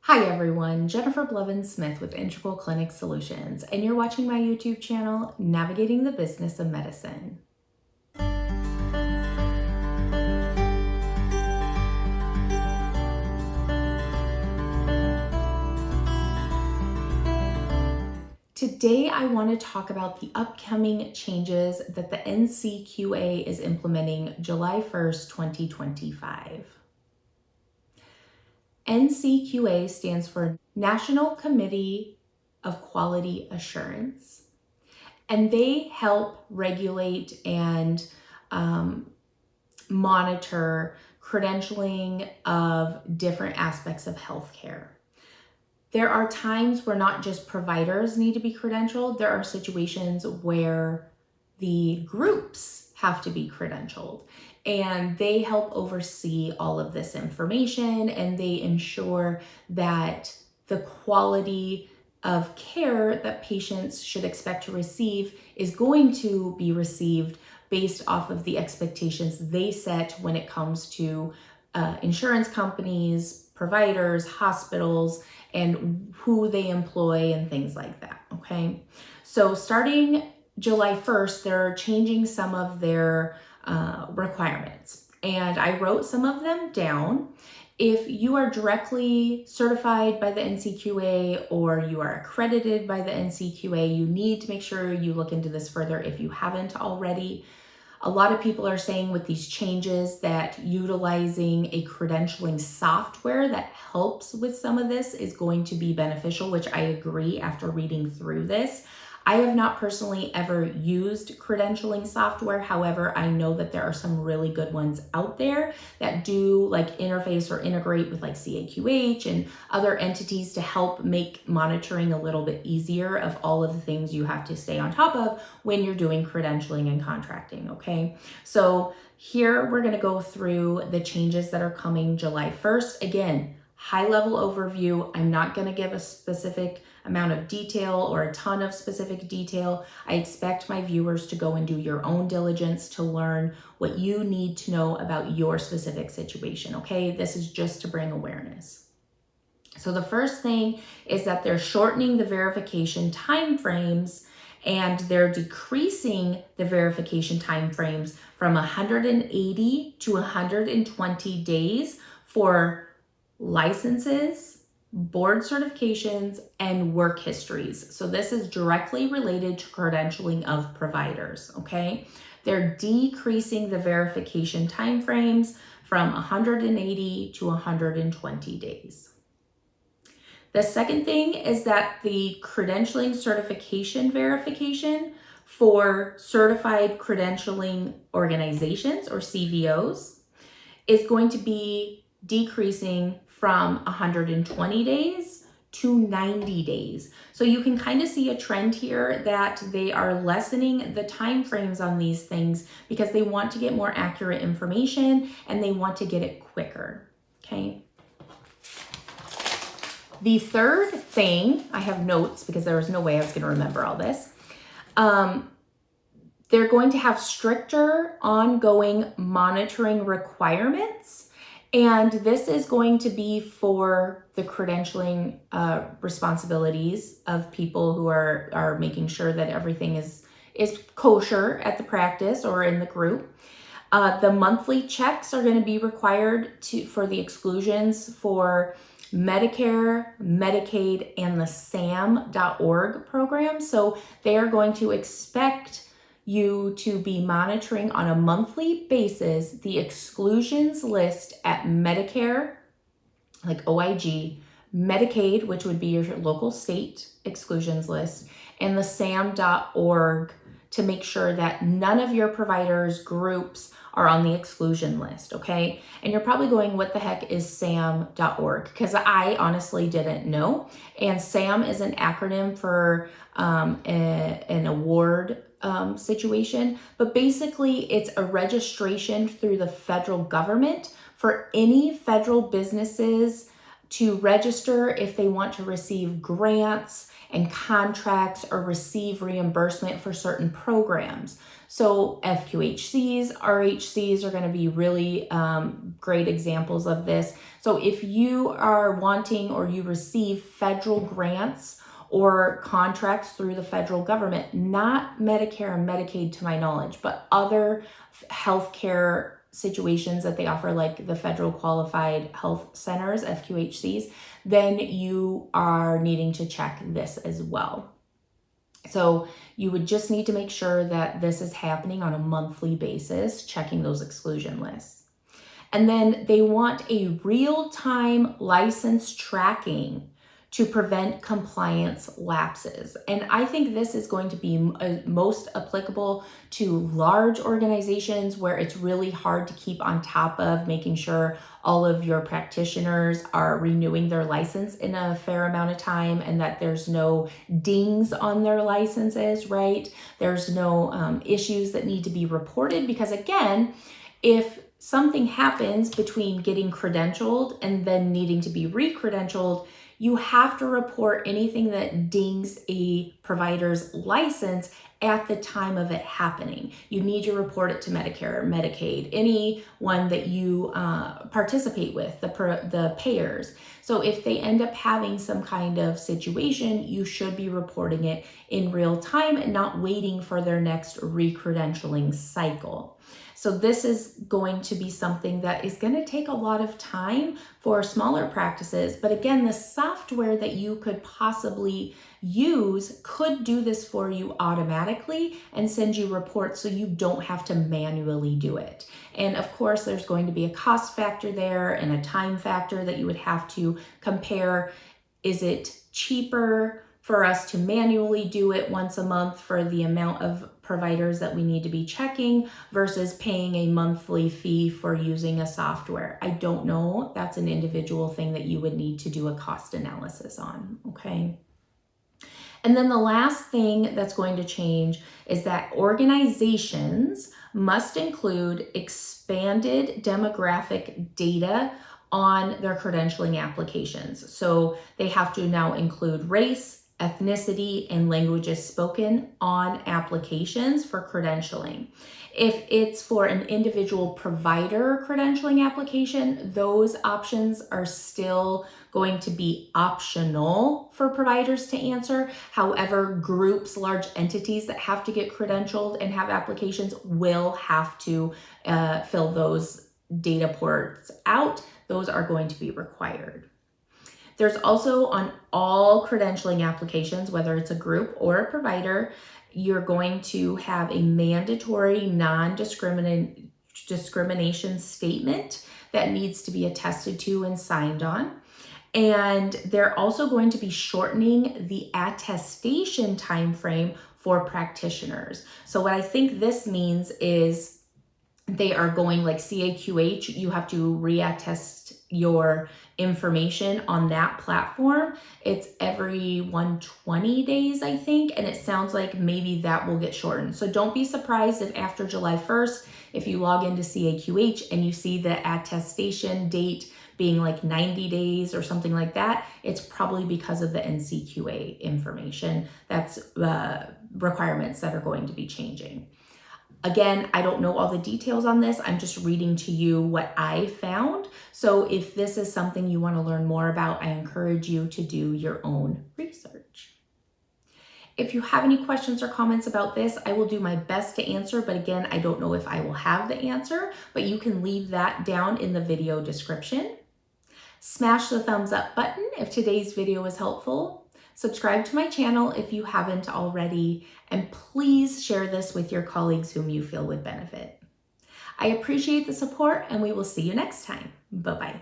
Hi everyone, Jennifer Blevins-Smith with Integral Clinic Solutions, and you're watching my YouTube channel, Navigating the Business of Medicine. Today I want to talk about the upcoming changes that the NCQA is implementing July 1st, 2025. NCQA stands for National Committee of Quality Assurance, and they help regulate and monitor credentialing of different aspects of healthcare. There are times where not just providers need to be credentialed, there are situations where the groups have to be credentialed, and they help oversee all of this information, and they ensure that the quality of care that patients should expect to receive is going to be received based off of the expectations they set when it comes to insurance companies, providers, hospitals, and who they employ and things like that, okay? So starting July 1st, they're changing some of their requirements, and I wrote some of them down. If you are directly certified by the NCQA or you are accredited by the NCQA, you need to make sure you look into this further if you haven't already. A lot of people are saying with these changes that utilizing a credentialing software that helps with some of this is going to be beneficial, which I agree after reading through this. I have not personally ever used credentialing software. However, I know that there are some really good ones out there that do like interface or integrate with like CAQH and other entities to help make monitoring a little bit easier of all of the things you have to stay on top of when you're doing credentialing and contracting, okay? So here we're gonna go through the changes that are coming July 1st. Again, high level overview. I'm not gonna give a specific amount of detail or a ton of specific detail. I expect my viewers to go and do your own diligence to learn what you need to know about your specific situation, okay? This is just to bring awareness. So the first thing is that they're shortening the verification timeframes, and they're decreasing the verification timeframes from 180 to 120 days for licenses, board certifications, and work histories. So this is directly related to credentialing of providers, okay? They're decreasing the verification timeframes from 180 to 120 days. The second thing is that the credentialing certification verification for certified credentialing organizations or CVOs is going to be decreasing from 120 days to 90 days. So you can kind of see a trend here that they are lessening the time frames on these things because they want to get more accurate information and they want to get it quicker, okay? The third thing, I have notes because there was no way I was going to remember all this. They're going to have stricter ongoing monitoring requirements. And this is going to be for the credentialing responsibilities of people who are making sure that everything is kosher at the practice or in the group. The monthly checks are going to be required for the exclusions for Medicare, Medicaid, and the SAM.org program. So they are going to expect you to be monitoring on a monthly basis the exclusions list at Medicare, like OIG, Medicaid, which would be your local state exclusions list, and the SAM.org to make sure that none of your providers' groups are on the exclusion list, okay? And you're probably going, what the heck is SAM.org? Because I honestly didn't know. And SAM is an acronym for an award situation, but basically it's a registration through the federal government for any federal businesses to register if they want to receive grants and contracts or receive reimbursement for certain programs. So FQHCs, RHCs are going to be really great examples of this. So if you are wanting or you receive federal grants or contracts through the federal government, not Medicare and Medicaid to my knowledge, but other healthcare situations that they offer, like the Federal Qualified Health Centers, FQHCs, then you are needing to check this as well. So you would just need to make sure that this is happening on a monthly basis, checking those exclusion lists. And then they want a real-time license tracking to prevent compliance lapses. And I think this is going to be most applicable to large organizations where it's really hard to keep on top of making sure all of your practitioners are renewing their license in a fair amount of time and that there's no dings on their licenses, right? There's no issues that need to be reported, because again, if something happens between getting credentialed and then needing to be re-credentialed, you have to report anything that dings a provider's license at the time of it happening. You need to report it to Medicare, Medicaid, anyone that you participate with, the payers. So if they end up having some kind of situation, you should be reporting it in real time and not waiting for their next re-credentialing cycle. So this is going to be something that is going to take a lot of time for smaller practices. But again, the software that you could possibly use could do this for you automatically and send you reports so you don't have to manually do it. And of course, there's going to be a cost factor there and a time factor that you would have to compare. Is it cheaper for us to manually do it once a month for the amount of providers that we need to be checking versus paying a monthly fee for using a software? I don't know. That's an individual thing that you would need to do a cost analysis on, okay? And then the last thing that's going to change is that organizations must include expanded demographic data on their credentialing applications. So they have to now include race, ethnicity, and languages spoken on applications for credentialing. If it's for an individual provider credentialing application, those options are still going to be optional for providers to answer. However, groups, large entities that have to get credentialed and have applications will have to fill those data ports out. Those are going to be required. There's also on all credentialing applications, whether it's a group or a provider, you're going to have a mandatory non-discrimination statement that needs to be attested to and signed on. And they're also going to be shortening the attestation timeframe for practitioners. So what I think this means is they are going like CAQH, you have to reattest your information on that platform. It's every 120 days, I think, and it sounds like maybe that will get shortened. So don't be surprised if after July 1st, if you log into CAQH and you see the attestation date being like 90 days or something like that, it's probably because of the NCQA information. That's requirements that are going to be changing. Again, I don't know all the details on this. I'm just reading to you what I found. So if this is something you want to learn more about, I encourage you to do your own research. If you have any questions or comments about this, I will do my best to answer, but again, I don't know if I will have the answer, but you can leave that down in the video description. Smash the thumbs up button if today's video was helpful. Subscribe to my channel if you haven't already, and please share this with your colleagues whom you feel would benefit. I appreciate the support, and we will see you next time. Bye-bye.